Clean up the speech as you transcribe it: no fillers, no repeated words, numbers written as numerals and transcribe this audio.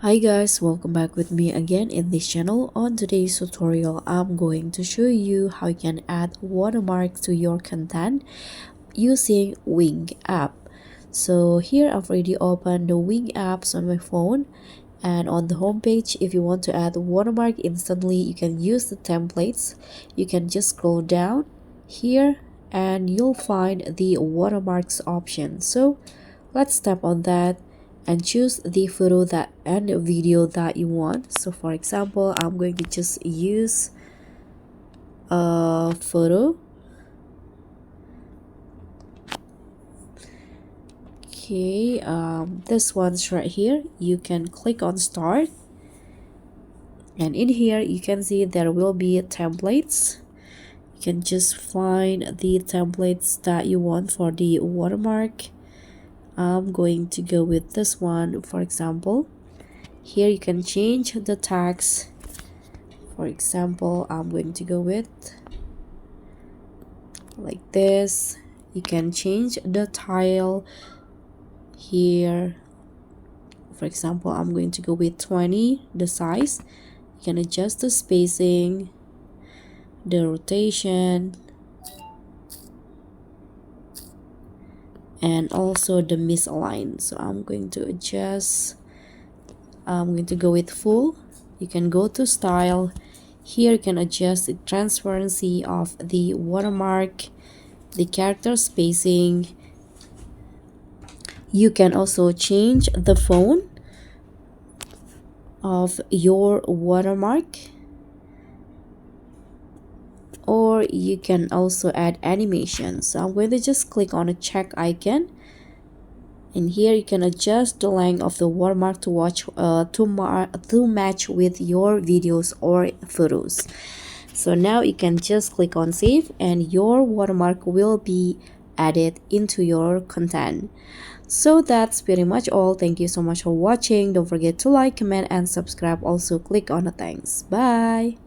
Hi guys, welcome back with me again in this channel. On today's tutorial, I'm going to show you how you can add watermarks to your content using Wing app. So here I've already opened the Wing apps on my phone, and on the home page, if you want to add watermark instantly, you can use the templates. You can just scroll down here and you'll find the watermarks option. So let's tap on that and choose the photo that and video that you want. So for example, I'm going to just use a photo. Okay, this one's right here. You can click on start, and in here you can see there will be templates. You can just find the templates that you want for the watermark. I'm going to go with this one. For example, here you can change the tags. For example, I'm going to go with like this. You can change the tile here. For example, I'm going to go with 20, the size. You can adjust the spacing, the rotation, and also the misalign. So I'm going to adjust. I'm going to go with full. You can go to style. Here you can adjust the transparency of the watermark, the character spacing. You can also change the font of your watermark, or you can also add animation. So I'm going to just click on a check icon, and here you can adjust the length of the watermark to match with your videos or photos. So now you can just click on save and your watermark will be added into your content. So that's pretty much all. Thank you so much for watching. Don't forget to like, comment, and subscribe. Also click on the thanks. Bye.